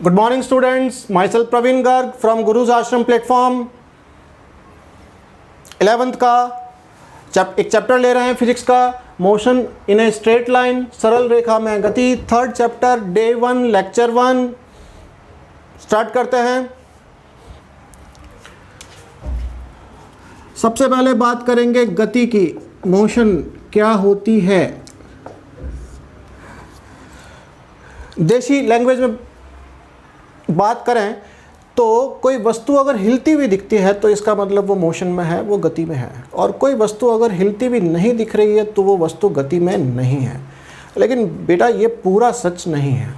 Good morning students, myself Praveen Garg from Guru's Ashram platform 11th का एक chapter ले रहे हैं फिजिक्स का, motion in a straight line, सरल रेखा में गति। Third chapter day 1 lecture 1 start करते हैं। सबसे पहले बात करेंगे गति की, मोशन क्या होती है। देसी लैंग्वेज में बात करें तो कोई वस्तु अगर हिलती हुई दिखती है तो इसका मतलब वो मोशन में है, वो गति में है, और कोई वस्तु अगर हिलती हुई नहीं दिख रही है तो वो वस्तु गति में नहीं है। लेकिन बेटा ये पूरा सच नहीं है।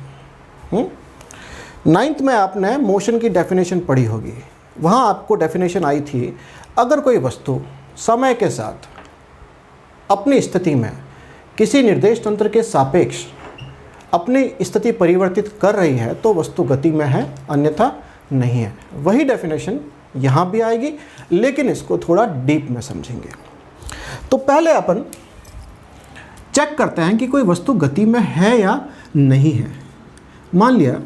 9th में आपने मोशन की डेफिनेशन पढ़ी होगी, वहाँ आपको डेफिनेशन आई थी, अगर कोई वस्तु समय के साथ अपनी स्थिति में किसी निर्देश तंत्र के सापेक्ष अपनी स्थिति परिवर्तित कर रही है तो वस्तु गति में है, अन्यथा नहीं है। वही डेफिनेशन यहाँ भी आएगी, लेकिन इसको थोड़ा डीप में समझेंगे। तो पहले अपन चेक करते हैं कि कोई वस्तु गति में है या नहीं है। मान लिया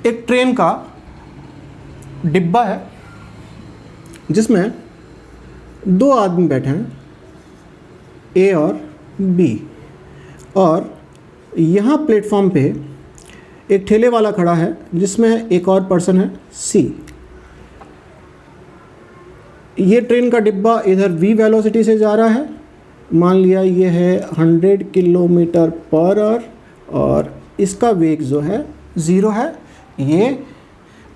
एक ट्रेन का डिब्बा है जिसमें दो आदमी बैठे हैं, ए और बी, और यहाँ प्लेटफॉर्म पे एक ठेले वाला खड़ा है जिसमें एक और पर्सन है, सी। ये ट्रेन का डिब्बा इधर v वेलोसिटी से जा रहा है, मान लिया ये है 100 किलोमीटर पर आवर, और इसका वेग जो है 0 है, ये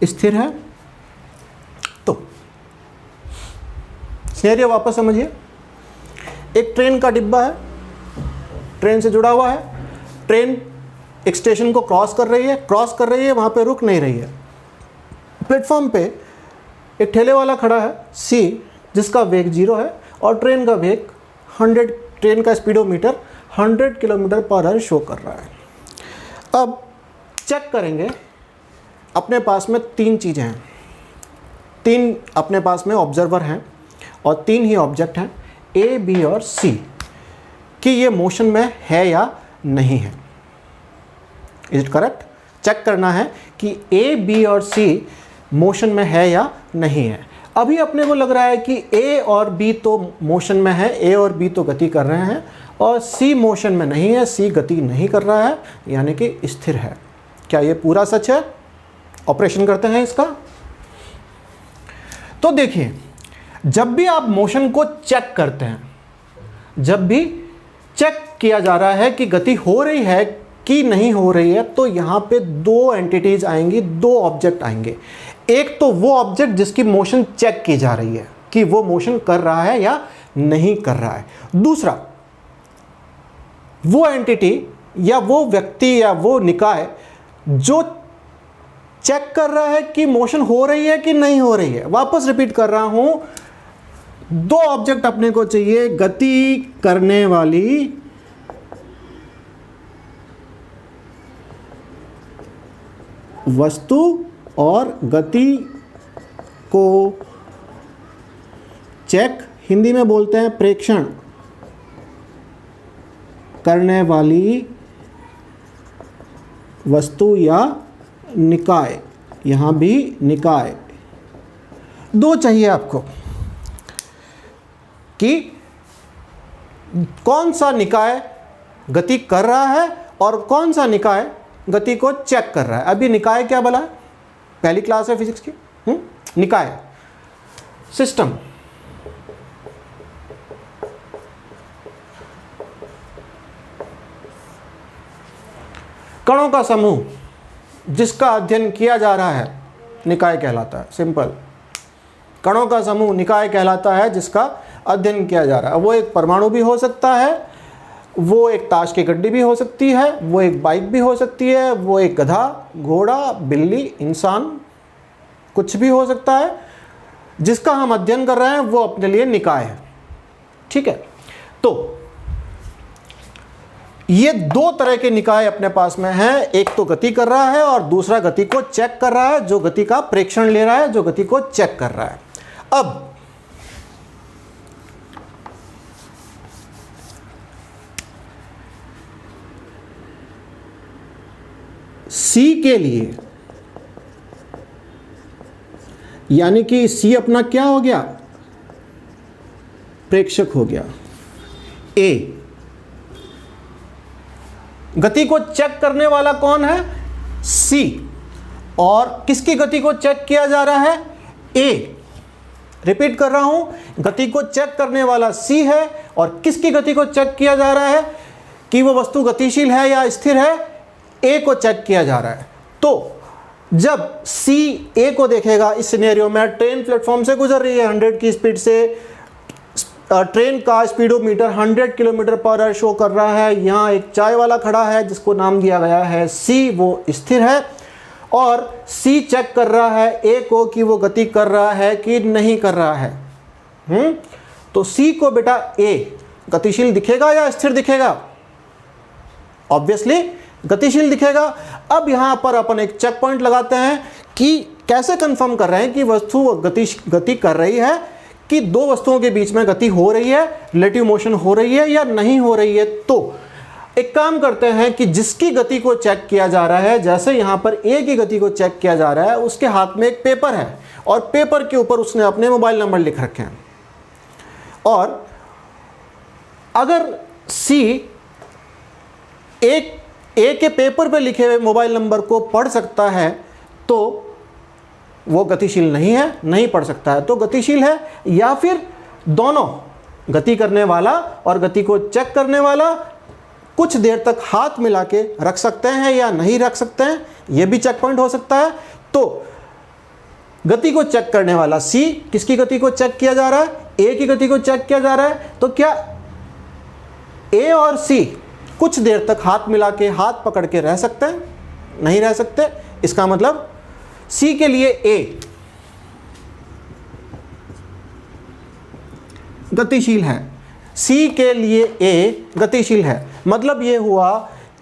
स्थिर है। तो सिनेरियो वापस समझिए, एक ट्रेन का डिब्बा है, ट्रेन से जुड़ा हुआ है, ट्रेन एक स्टेशन को क्रॉस कर रही है, वहाँ पे रुक नहीं रही है। प्लेटफॉर्म पे एक ठेले वाला खड़ा है, सी, जिसका वेग 0 है और ट्रेन का वेग 100, ट्रेन का speedometer 100 kilometre per hour show कर रहा है। अब चेक करेंगे, अपने पास में 3 चीज़ें हैं, 3 अपने पास में ऑब्जर्वर हैं और 3 ही ऑब्जेक्ट हैं, ए, बी और सी, कि ये मोशन में है या नहीं है। Is it correct? चेक करना है कि ए, बी और सी मोशन में है या नहीं है। अभी अपने को लग रहा है कि ए और बी तो मोशन में है, ए और बी तो गति कर रहे हैं, और सी मोशन में नहीं है, सी गति नहीं कर रहा है, यानी कि स्थिर है। क्या ये पूरा सच है? ऑपरेशन करते हैं इसका। तो देखिए, जब भी आप मोशन को चेक करते हैं, जब भी चेक किया जा रहा है कि गति हो रही है कि नहीं हो रही है, तो यहाँ पे 2 एंटिटीज आएंगी, 2 ऑब्जेक्ट आएंगे। एक तो वो ऑब्जेक्ट जिसकी मोशन चेक की जा रही है कि वो मोशन कर रहा है या नहीं कर रहा है। दूसरा वो एंटिटी या वो व्यक्ति या वो निकाय जो चेक कर रहा है कि मोशन हो रही है कि नहीं हो रही है। वापस रिपीट कर रहा हूं, 2 ऑब्जेक्ट अपने को चाहिए, गति करने वाली वस्तु और गति को चेक, हिंदी में बोलते हैं प्रेक्षण करने वाली वस्तु या निकाय, यहां भी निकाय। 2 चाहिए आपको कि कौन सा निकाय गति कर रहा है और कौन सा निकाय गति को चेक कर रहा है। अभी निकाय क्या बोला है? पहली क्लास है फिजिक्स की। निकाय सिस्टम, कणों का समूह जिसका अध्ययन किया जा रहा है निकाय कहलाता है। सिंपल, कणों का समूह निकाय कहलाता है जिसका अध्ययन किया जा रहा है। वो एक परमाणु भी हो सकता है, वो एक ताश की गड्डी भी हो सकती है, वो एक बाइक भी हो सकती है, वो एक गधा, घोड़ा, बिल्ली, इंसान, कुछ भी हो सकता है। जिसका हम अध्ययन कर रहे हैं वो अपने लिए निकाय है। ठीक है, तो ये 2 तरह के निकाय अपने पास में हैं। एक तो गति कर रहा है और दूसरा गति को चेक कर रहा है, जो गति का प्रेक्षण ले रहा है, जो गति को चेक कर रहा है। अब सी के लिए, यानी कि सी अपना क्या हो गया, प्रेक्षक हो गया। ए, गति को चेक करने वाला कौन है, सी, और किसकी गति को चेक किया जा रहा है, ए। रिपीट कर रहा हूं, गति को चेक करने वाला सी है और किसकी गति को चेक किया जा रहा है कि वो वस्तु गतिशील है या स्थिर है, ए को चेक किया जा रहा है। तो जब सी ए को देखेगा, इस सिनेरियो में ट्रेन प्लेटफॉर्म से गुजर रही है 100 की स्पीड से, ट्रेन का speedometer 100 kilometre per hour show कर रहा है, यहाँ एक चाय वाला खड़ा है जिसको नाम दिया गया है सी, वो स्थिर है, और सी चेक कर रहा है ए को कि वो गति कर रहा है कि नहीं कर रहा है। तो सी को बेटा ए गतिशील दिखेगा या स्थिर दिखेगा, ऑब्वियसली गतिशील दिखेगा। अब यहाँ पर अपन एक चेक पॉइंट लगाते हैं कि कैसे कंफर्म कर रहे हैं कि वस्तु गति कर रही है, कि दो वस्तुओं के बीच में गति हो रही है, रिलेटिव मोशन हो रही है या नहीं हो रही है। तो एक काम करते हैं कि जिसकी गति को चेक किया जा रहा है, जैसे यहाँ पर ए की गति को चेक किया जा रहा है, उसके हाथ में एक पेपर है और पेपर के ऊपर उसने अपने मोबाइल नंबर लिख रखे हैं, और अगर सी ए के पेपर पे लिखे हुए मोबाइल नंबर को पढ़ सकता है तो वो गतिशील नहीं है, नहीं पढ़ सकता है तो गतिशील है। या फिर दोनों, गति करने वाला और गति को चेक करने वाला, कुछ देर तक हाथ मिला के रख सकते हैं या नहीं रख सकते हैं, ये भी चेक पॉइंट हो सकता है। तो गति को चेक करने वाला सी, किसकी गति को चेक किया जा रहा है, ए की गति को चेक किया जा रहा है। तो क्या ए और सी कुछ देर तक हाथ मिला के, हाथ पकड़ के रह सकते हैं, नहीं रह सकते। इसका मतलब सी के लिए ए गतिशील है, सी के लिए ए गतिशील है। मतलब ये हुआ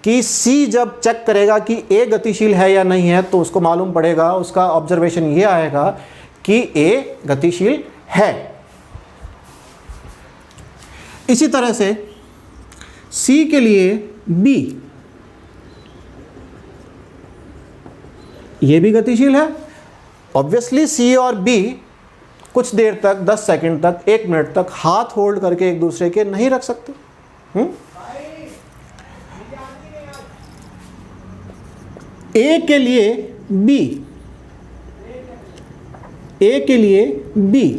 कि सी जब चेक करेगा कि ए गतिशील है या नहीं है तो उसको मालूम पड़ेगा, उसका ऑब्जर्वेशन ये आएगा कि ए गतिशील है। इसी तरह से सी के लिए बी, ये भी गतिशील है। ऑब्वियसली सी और बी कुछ देर तक, 10 सेकंड तक, 1 मिनट तक हाथ होल्ड करके एक दूसरे के नहीं रख सकते। ए के लिए बी, ए के लिए बी।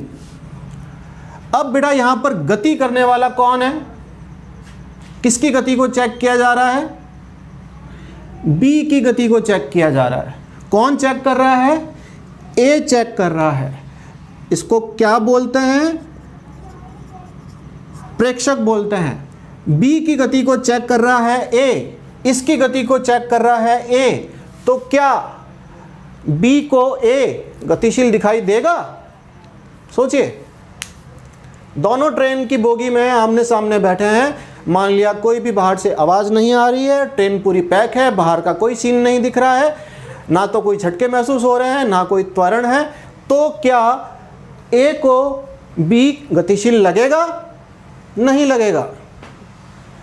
अब बेटा यहां पर गति करने वाला कौन है, किसकी गति को चेक किया जा रहा है, बी की गति को चेक किया जा रहा है। कौन चेक कर रहा है, ए चेक कर रहा है। इसको क्या बोलते हैं, प्रेक्षक बोलते हैं। बी की गति को चेक कर रहा है ए, इसकी गति को चेक कर रहा है ए। तो क्या बी को ए गतिशील दिखाई देगा, सोचिए। दोनों ट्रेन की बोगी में आमने सामने बैठे हैं, मान लिया कोई भी बाहर से आवाज़ नहीं आ रही है, ट्रेन पूरी पैक है, बाहर का कोई सीन नहीं दिख रहा है, ना तो कोई झटके महसूस हो रहे हैं, ना कोई त्वरण है। तो क्या ए को बी गतिशील लगेगा, नहीं लगेगा।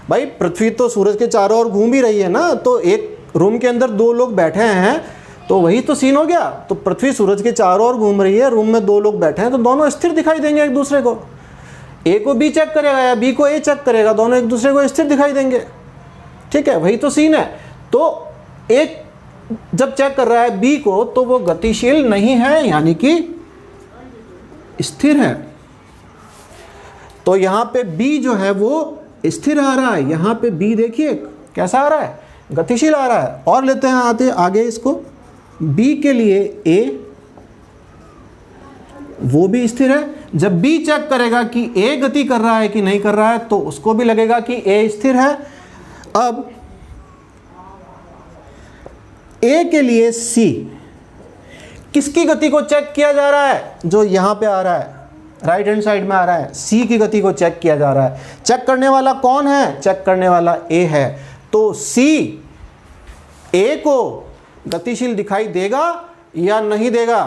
भाई पृथ्वी तो सूरज के चारों ओर घूम ही रही है ना, तो एक रूम के अंदर 2 लोग बैठे हैं तो वही तो सीन हो गया। तो पृथ्वी सूरज के चारों ओर घूम रही है, रूम में 2 लोग बैठे हैं, तो दोनों स्थिर दिखाई देंगे एक दूसरे को। ए को बी चेक करेगा या बी को ए चेक करेगा, दोनों एक दूसरे को स्थिर दिखाई देंगे। ठीक है, वही तो सीन है। तो एक जब चेक कर रहा है बी को तो वो गतिशील नहीं है, यानी कि स्थिर है। तो यहां पे बी जो है वो स्थिर आ रहा है, यहां पे बी देखिए कैसा आ रहा है, गतिशील आ रहा है। और लेते हैं आते आगे इसको, बी के लिए ए, वो भी स्थिर है। जब बी चेक करेगा कि ए गति कर रहा है कि नहीं कर रहा है तो उसको भी लगेगा कि ए स्थिर है। अब ए के लिए सी, किसकी गति को चेक किया जा रहा है, जो यहां पे आ रहा है, राइट हैंड साइड में आ रहा है, सी की गति को चेक किया जा रहा है। चेक करने वाला कौन है, चेक करने वाला ए है। तो सी ए को गतिशील दिखाई देगा या नहीं देगा।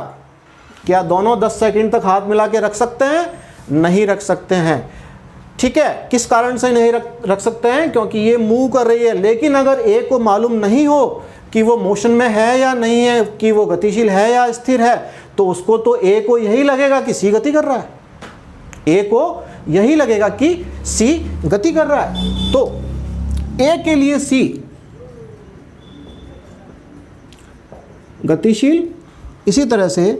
क्या दोनों 10 सेकंड तक हाथ मिला के रख सकते हैं, नहीं रख सकते हैं। ठीक है, किस कारण से नहीं रख सकते हैं, क्योंकि ये मूव कर रही है। लेकिन अगर ए को मालूम नहीं हो कि वो मोशन में है या नहीं है, कि वो गतिशील है या स्थिर है, तो उसको तो ए को यही लगेगा कि सी गति कर रहा है, ए को यही लगेगा कि सी गति कर रहा है। तो ए के लिए सी गतिशील, इसी तरह से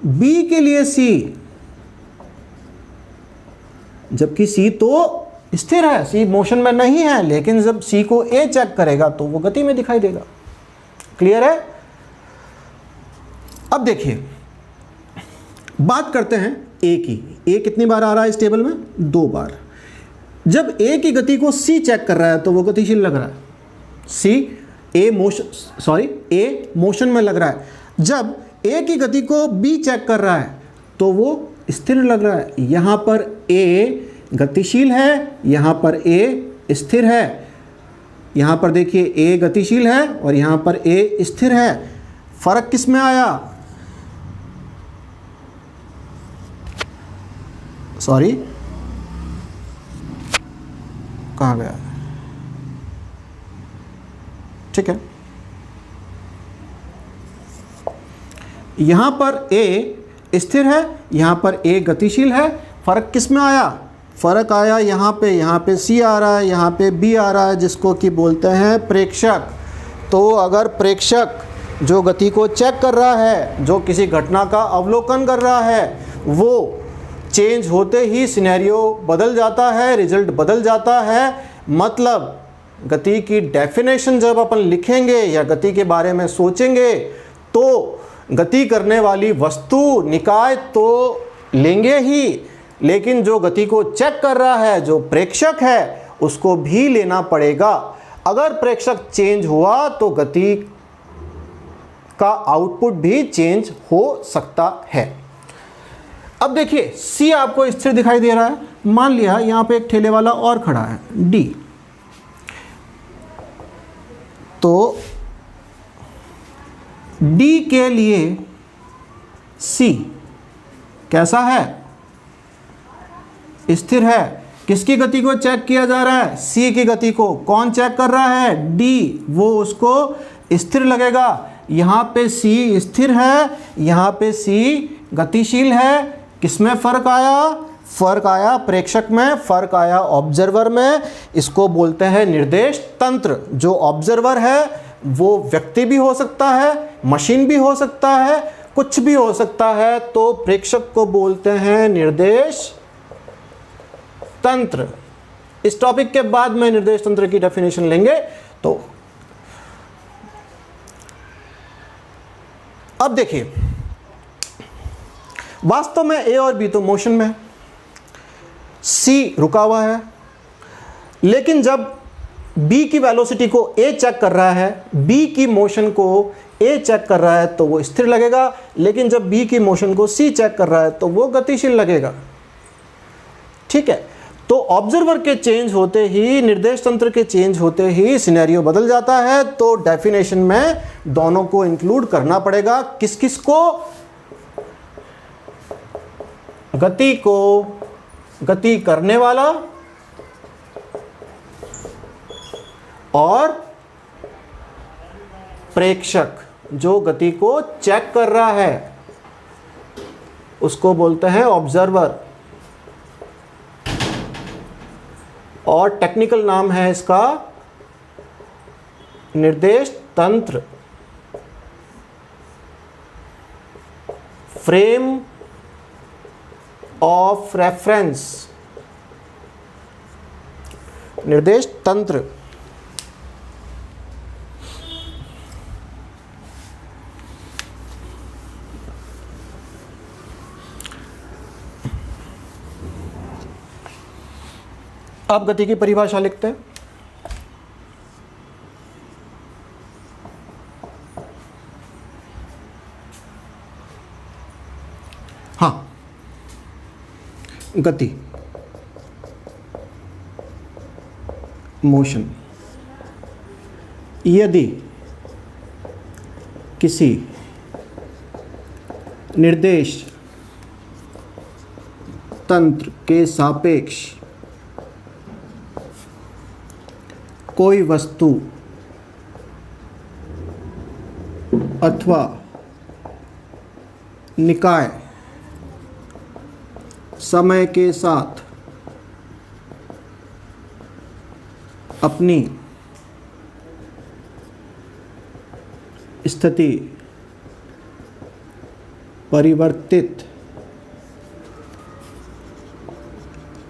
बी के लिए सी, जबकि सी तो स्थिर है, सी मोशन में नहीं है, लेकिन जब सी को ए चेक करेगा तो वो गति में दिखाई देगा। क्लियर है? अब देखिए, बात करते हैं ए की। ए कितनी बार आ रहा है इस टेबल में? 2 बार। जब ए की गति को सी चेक कर रहा है तो वो गतिशील लग रहा है, ए मोशन में लग रहा है। जब ए की गति को बी चेक कर रहा है तो वो स्थिर लग रहा है। यहाँ पर ए गतिशील है, यहाँ पर ए स्थिर है। यहाँ पर देखिए ए गतिशील है और यहाँ पर ए स्थिर है। फर्क किस में आया? सॉरी, कहाँ गया? ठीक है, यहां पर ए स्थिर है, यहां पर ए गतिशील है। फर्क किस में आया? फर्क आया यहाँ पे सी आ रहा है, यहाँ पे बी आ रहा है, जिसको कि बोलते हैं प्रेक्षक। तो अगर प्रेक्षक जो गति को चेक कर रहा है, जो किसी घटना का अवलोकन कर रहा है, वो चेंज होते ही सिनेरियो बदल जाता है, रिजल्ट बदल जाता है। मतलब गति की डेफिनेशन जब अपन लिखेंगे या गति के बारे में सोचेंगे तो गति करने वाली वस्तु, निकाय तो लेंगे ही, लेकिन जो गति को चेक कर रहा है, जो प्रेक्षक है, उसको भी लेना पड़ेगा। अगर प्रेक्षक चेंज हुआ तो गति का आउटपुट भी चेंज हो सकता है। अब देखिए, सी आपको स्थिर दिखाई दे रहा है। मान लिया यहां पे एक ठेले वाला और खड़ा है, डी। तो डी के लिए सी कैसा है? स्थिर है। किसकी गति को चेक किया जा रहा है? सी की गति को। कौन चेक कर रहा है? डी। वो उसको स्थिर लगेगा। यहाँ पे सी स्थिर है, यहाँ पे सी गतिशील है। किसमें फर्क आया? फर्क आया प्रेक्षक में, फर्क आया ऑब्जर्वर में। इसको बोलते हैं निर्देश तंत्र। जो ऑब्जर्वर है वो व्यक्ति भी हो सकता है, मशीन भी हो सकता है, कुछ भी हो सकता है। तो प्रेक्षक को बोलते हैं निर्देश तंत्र। इस टॉपिक के बाद में निर्देश तंत्र की डेफिनेशन लेंगे। तो अब देखिए, वास्तव में ए और बी तो मोशन में है, सी रुका हुआ है, लेकिन जब बी की वेलोसिटी को ए चेक कर रहा है, बी की मोशन को ए चेक कर रहा है तो वो स्थिर लगेगा, लेकिन जब बी की मोशन को सी चेक कर रहा है तो वो गतिशील लगेगा। ठीक है, तो ऑब्जर्वर के चेंज होते ही, निर्देश तंत्र के चेंज होते ही सिनेरियो बदल जाता है। तो डेफिनेशन में दोनों को इंक्लूड करना पड़ेगा। किस किस को? गति को, गति करने वाला और प्रेक्षक जो गति को चेक कर रहा है, उसको बोलते हैं ऑब्जर्वर। और टेक्निकल नाम है इसका निर्देश तंत्र। फ्रेम ऑफ रेफरेंस, निर्देश तंत्र। अब गति की परिभाषा लिखते हैं। हाँ, गति, मोशन, यदि किसी निर्देश तंत्र के सापेक्ष कोई वस्तु अथवा निकाय समय के साथ अपनी स्थिति परिवर्तित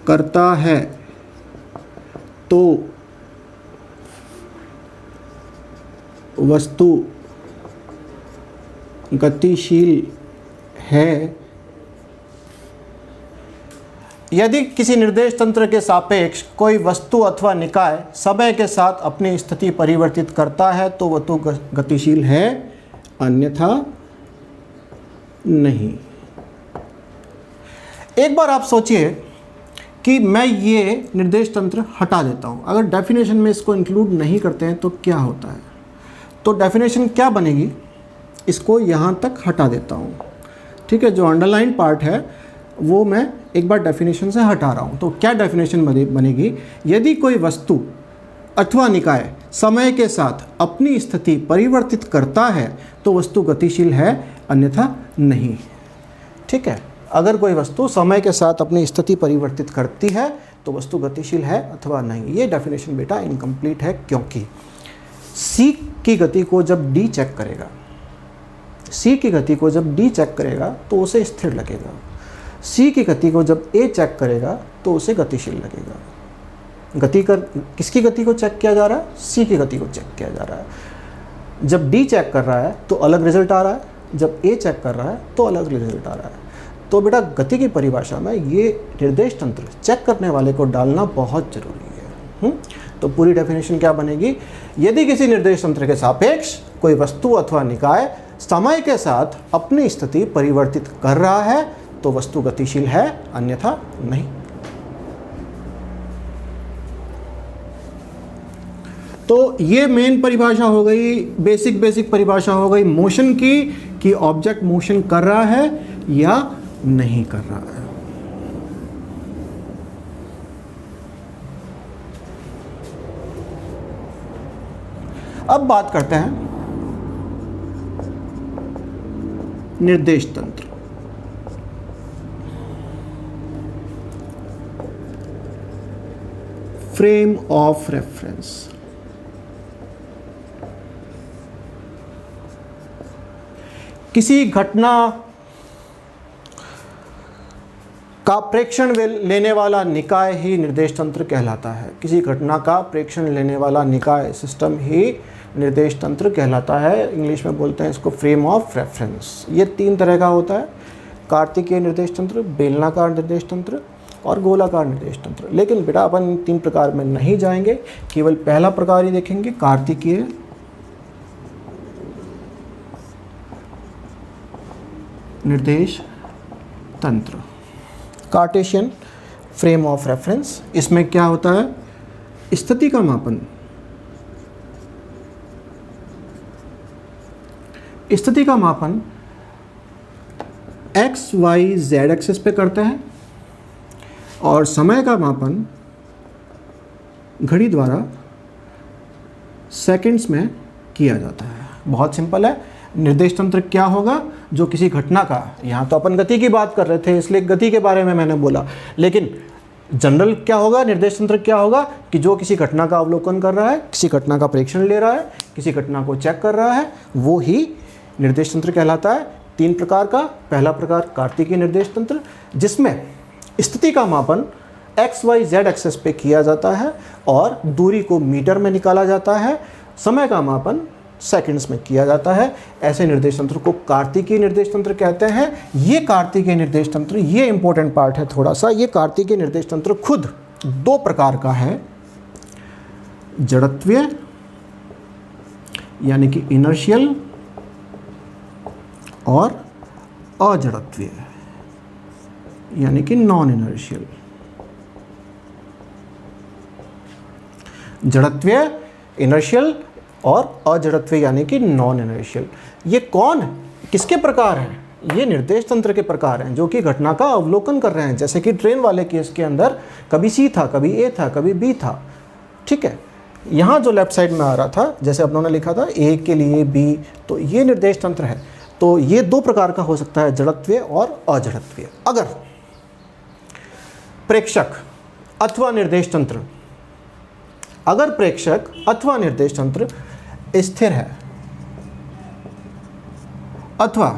करता है तो वस्तु गतिशील है। यदि किसी निर्देश तंत्र के सापेक्ष कोई वस्तु अथवा निकाय समय के साथ अपनी स्थिति परिवर्तित करता है तो वस्तु गतिशील है, अन्यथा नहीं। एक बार आप सोचिए कि मैं ये निर्देश तंत्र हटा देता हूँ, अगर डेफिनेशन में इसको इंक्लूड नहीं करते हैं तो क्या होता है। तो डेफिनेशन क्या बनेगी, इसको यहाँ तक हटा देता हूँ, ठीक है। जो अंडरलाइन पार्ट है वो मैं एक बार डेफिनेशन से हटा रहा हूँ। तो क्या डेफिनेशन बनेगी, यदि कोई वस्तु अथवा निकाय समय के साथ अपनी स्थिति परिवर्तित करता है तो वस्तु गतिशील है, अन्यथा नहीं, ठीक है। अगर कोई वस्तु समय के साथ अपनी स्थिति परिवर्तित करती है तो वस्तु गतिशील है अथवा नहीं। ये डेफिनेशन बेटा इनकम्प्लीट है, क्योंकि C की गति को जब D चेक करेगा, C की गति को जब D चेक करेगा तो उसे स्थिर लगेगा, C की गति को जब A चेक करेगा तो उसे गतिशील लगेगा। किसकी गति को चेक किया जा रहा है, C की गति को चेक किया जा रहा है। जब D चेक कर रहा है तो अलग रिजल्ट आ रहा है, जब A चेक कर रहा है तो अलग रिजल्ट आ रहा है। तो बेटा गति की परिभाषा में ये निर्देश तंत्र चेक करने वाले को डालना बहुत जरूरी है। तो पूरी डेफिनेशन क्या बनेगी, यदि किसी निर्देश तंत्र के सापेक्ष कोई वस्तु अथवा निकाय समय के साथ अपनी स्थिति परिवर्तित कर रहा है तो वस्तु गतिशील है, अन्यथा नहीं। तो ये मेन परिभाषा हो गई, बेसिक परिभाषा हो गई मोशन की, कि ऑब्जेक्ट मोशन कर रहा है या नहीं कर रहा है। अब बात करते हैं निर्देश तंत्र। Frame of reference. किसी घटना का प्रेक्षण लेने वाला निकाय ही निर्देश तंत्र कहलाता है। किसी घटना का प्रेक्षण लेने वाला निकाय, सिस्टम ही निर्देश तंत्र कहलाता है। इंग्लिश में बोलते हैं इसको फ्रेम ऑफ रेफरेंस। ये 3 तरह का होता है, कार्तिकीय निर्देश तंत्र, बेलनाकार निर्देश तंत्र और गोलाकार निर्देश तंत्र। लेकिन बेटा अपन इन 3 प्रकार में नहीं जाएंगे, केवल पहला प्रकार ही देखेंगे, कार्तिकीय निर्देश तंत्र, कार्टेशियन फ्रेम ऑफ रेफरेंस। इसमें क्या होता है, स्थिति का मापन, स्थिति का मापन एक्स वाई जेड एक्सिस पे करते हैं और समय का मापन घड़ी द्वारा सेकंड्स में किया जाता है। बहुत सिंपल है। निर्देश तंत्र क्या होगा, जो किसी घटना का, यहाँ तो अपन गति की बात कर रहे थे इसलिए गति के बारे में मैंने बोला, लेकिन जनरल क्या होगा, निर्देश तंत्र क्या होगा कि जो किसी घटना का अवलोकन कर रहा है, किसी घटना का प्रेक्षण ले रहा है, किसी घटना को चेक कर रहा है, वो ही निर्देश तंत्र कहलाता है। 3 प्रकार का। पहला प्रकार कार्तिकीय निर्देश तंत्र, जिसमें स्थिति का मापन एक्स वाई जेड एक्सेस पे किया जाता है और दूरी को मीटर में निकाला जाता है, समय का मापन सेकंड्स में किया जाता है। ऐसे निर्देश तंत्र को कार्तिकीय निर्देश तंत्र कहते हैं। ये कार्तिकीय निर्देश तंत्र, ये इंपॉर्टेंट पार्ट है थोड़ा सा, ये कार्तिकीय निर्देश तंत्र खुद 2 प्रकार का है, जड़त्वीय यानी कि इनर्शियल और अजड़त्वीय यानी कि नॉन इनर्शियल। जड़त्वीय, इनर्शियल और अजड़त्वीय यानी कि नॉन इनर्शियल। ये कौन है, किसके प्रकार हैं, ये निर्देश तंत्र के प्रकार हैं जो कि घटना का अवलोकन कर रहे हैं। जैसे कि ट्रेन वाले केस के अंदर कभी सी था, कभी ए था, कभी बी था, ठीक है। यहाँ जो लेफ्ट साइड में आ रहा था, जैसे अपनों ने लिखा था ए के लिए बी, तो ये निर्देश तंत्र है। तो ये दो प्रकार का हो सकता है, जड़त्वीय और अजड़त्वीय। अगर प्रेक्षक अथवा निर्देश तंत्र, अगर प्रेक्षक अथवा निर्देश तंत्र स्थिर है अथवा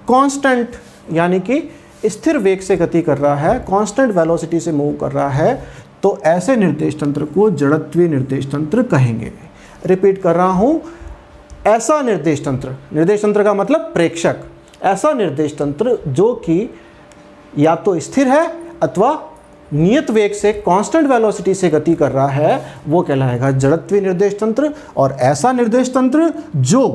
कांस्टेंट यानी कि स्थिर वेग से गति कर रहा है, कांस्टेंट वेलोसिटी से मूव कर रहा है, तो ऐसे निर्देश तंत्र को जड़त्वीय निर्देश तंत्र कहेंगे। रिपीट कर रहा हूं, ऐसा निर्देश तंत्र, निर्देश तंत्र का मतलब प्रेक्षक, ऐसा निर्देश तंत्र जो कि या तो स्थिर है अथवा नियत वेग से कांस्टेंट वेलोसिटी से गति कर रहा है, वो कहलाएगा जड़त्वीय निर्देश तंत्र। और ऐसा निर्देश तंत्र जो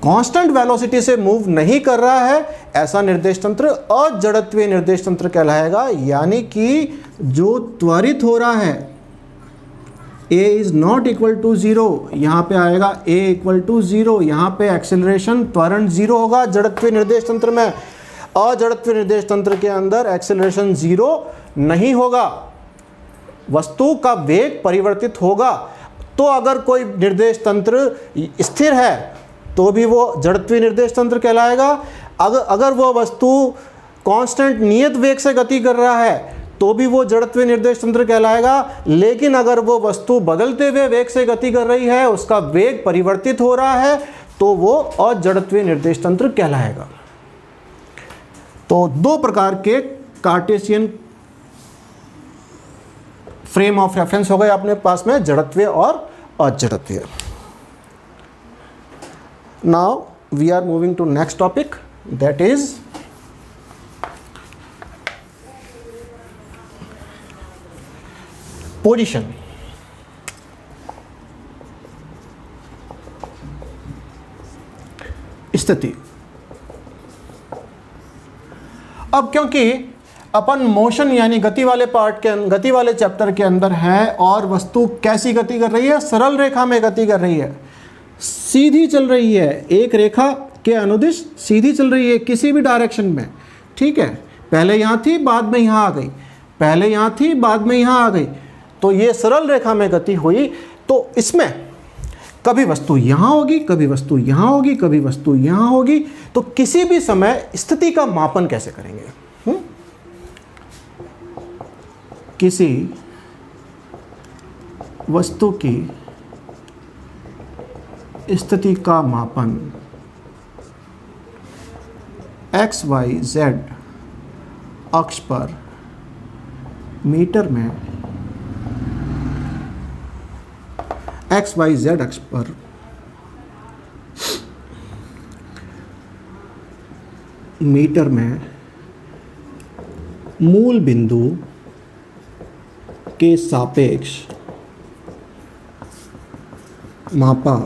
कांस्टेंट वेलोसिटी से मूव नहीं कर रहा है, ऐसा निर्देश तंत्र अजड़त्वीय निर्देश तंत्र कहलाएगा। यानी कि जो त्वरित हो रहा है, a is not equal to 0, यहाँ पे आएगा a इक्वल टू 0, यहाँ पे एक्सेलरेशन त्वरण 0 होगा जड़त्वीय निर्देश तंत्र में। अजड़त्वीय निर्देश तंत्र के अंदर एक्सेलरेशन 0 नहीं होगा, वस्तु का वेग परिवर्तित होगा। तो अगर कोई निर्देश तंत्र स्थिर है तो भी वो जड़त्वीय निर्देश तंत्र कहलाएगा। अगर वो वस्तु कांस्टेंट नियत वेग से गति कर रहा है तो भी वो जड़त्वीय निर्देश तंत्र कहलाएगा। लेकिन अगर वो वस्तु बदलते हुए वेग से गति कर रही है, उसका वेग परिवर्तित हो रहा है, तो वो अजड़त्वीय निर्देश तंत्र कहलाएगा। तो दो प्रकार के कार्टेशियन फ्रेम ऑफ रेफरेंस हो गए अपने पास में, जड़त्वीय और अजड़त्वीय। Now we are moving to next topic, that is position. स्थिति। अब क्योंकि अपन मोशन यानी गति वाले गति वाले चैप्टर के अंदर है और वस्तु कैसी गति कर रही है, सरल रेखा में गति कर रही है, सीधी चल रही है, एक रेखा के अनुदिश सीधी चल रही है किसी भी डायरेक्शन में, ठीक है। पहले यहाँ थी, बाद में यहाँ आ गई, पहले यहाँ थी, बाद में यहाँ आ गई, तो ये सरल रेखा में गति हुई। तो इसमें कभी वस्तु यहाँ होगी, कभी वस्तु यहाँ होगी, कभी वस्तु यहाँ होगी। तो किसी भी समय स्थिति का मापन कैसे करेंगे? किसी वस्तु की स्थिति का मापन एक्स वाई जेड अक्ष पर मीटर में, एक्स वाई जेड अक्ष पर मीटर में मूल बिंदु के सापेक्ष मापा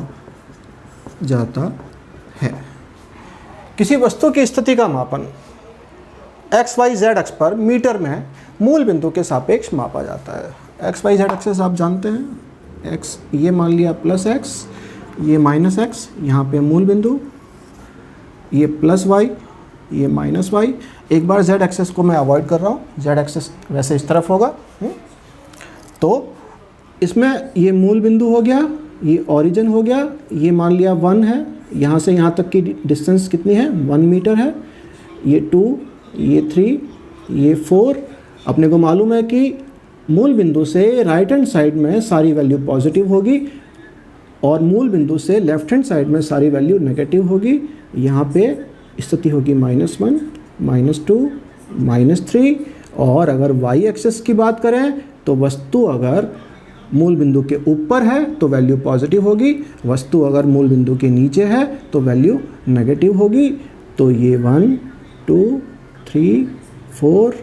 जाता है। किसी वस्तु की स्थिति का मापन एक्स वाई जेड अक्ष पर मीटर में मूल बिंदु के सापेक्ष मापा जाता है। एक्स वाई जेड एक्सेस आप जानते हैं, एक्स ये मान लिया प्लस एक्स, ये माइनस एक्स, यहाँ पे मूल बिंदु, ये प्लस वाई, ये माइनस वाई। एक बार जेड एक्सेस को मैं अवॉइड कर रहा हूँ, जेड एक्सेस वैसे इस तरफ होगा। तो इसमें ये मूल बिंदु हो गया, ये ओरिजिन हो गया, ये मान लिया 1 है, यहाँ से यहाँ तक की डिस्टेंस कितनी है, 1 मीटर है। ये 2, ये 3, ये 4। अपने को मालूम है कि मूल बिंदु से राइट हैंड साइड में सारी वैल्यू पॉजिटिव होगी और मूल बिंदु से लेफ्ट हैंड साइड में सारी वैल्यू नेगेटिव होगी। यहाँ पे स्थिति होगी -1, -2, -3। और अगर वाई एक्सेस की बात करें तो वस्तु अगर मूल बिंदु के ऊपर है तो वैल्यू पॉजिटिव होगी, वस्तु अगर मूल बिंदु के नीचे है तो वैल्यू नेगेटिव होगी। तो ये 1, 2, 3, 4,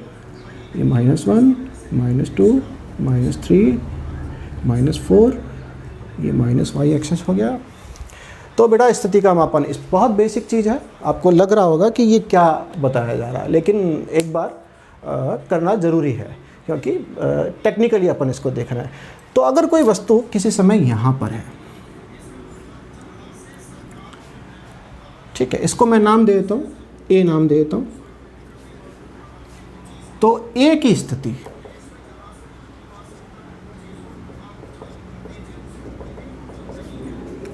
ये -1, -2, -3, -4, ये माइनस वाई एक्सेस हो गया। तो बेटा स्थिति का मापन इस बहुत बेसिक चीज़ है, आपको लग रहा होगा कि ये क्या बताया जा रहा है, लेकिन एक बार करना ज़रूरी है क्योंकि टेक्निकली अपन इसको देख रहे हैं। तो अगर कोई वस्तु किसी समय यहाँ पर है, ठीक है, इसको मैं नाम दे देता हूँ, ए नाम दे देता हूँ। तो ए की स्थिति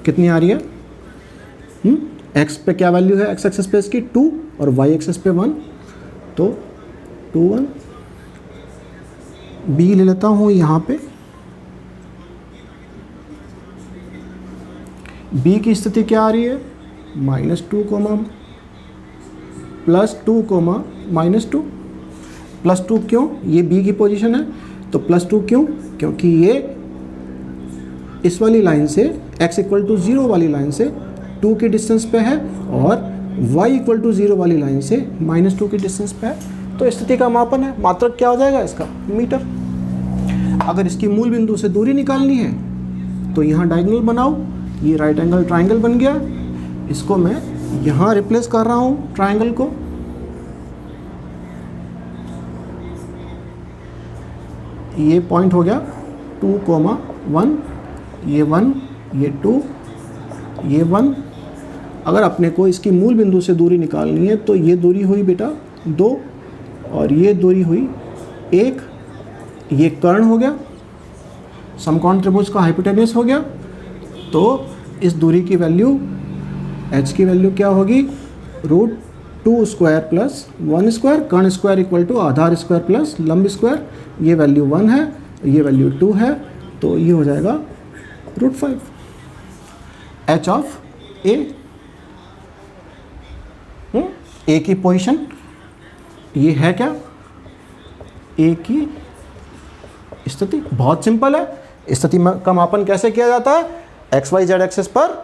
कितनी आ रही है? एक्स पे क्या वैल्यू है? एक्स एक्सेस पे इसकी 2 और वाई एक्सेस पे 1, तो 2 1। बी ले लेता हूँ यहाँ पे, बी की स्थिति क्या आ रही है? -2, +2, -2। +2 क्यों? ये बी की पोजीशन है, तो +2 क्यों? क्योंकि ये इस वाली लाइन से x = 0 वाली लाइन से 2 की डिस्टेंस पे है और y = 0 वाली लाइन से -2 की डिस्टेंस पे है। तो स्थिति का मापन है, मात्रक क्या हो जाएगा इसका? मीटर। अगर इसकी मूल बिंदु से दूरी निकालनी है तो यहाँ डायगोनल बनाओ, ये राइट एंगल ट्राइंगल बन गया। इसको मैं यहाँ रिप्लेस कर रहा हूँ ट्राइंगल को, ये पॉइंट हो गया 2, 1, ये 1, ये 2, ये 1। अगर अपने को इसकी मूल बिंदु से दूरी निकालनी है तो ये दूरी हुई बेटा 2 और ये दूरी हुई 1। ये कर्ण हो गया, समकोण त्रिभुज का हाइपोटेन्यूस हो गया। तो इस दूरी की वैल्यू h की वैल्यू क्या होगी? √2² + 1², कर्ण स्क्वायर = आधार स्क्वायर प्लस लंब स्क्वायर। ये वैल्यू 1 है, ये वैल्यू 2 है, तो ये हो जाएगा √5 h ऑफ a। ए की पोजीशन ये है क्या? ए की स्थिति बहुत सिंपल है। स्थिति का मापन कैसे किया जाता है? XYZ एक्सिस पर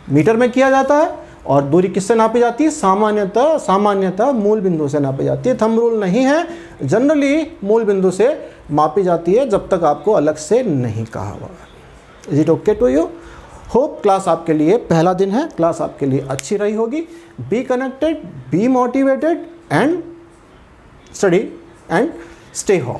मीटर में किया जाता है और दूरी किससे नापी जाती है? सामान्यतः मूल बिंदु से नापी जाती है। थंब रूल नहीं है, जनरली मूल बिंदु से मापी जाती है जब तक आपको अलग से नहीं कहा हुआ। Is it okay to you? Hope class आपके लिए पहला दिन है, क्लास आपके लिए अच्छी रही होगी। Be connected, be motivated and study and stay home.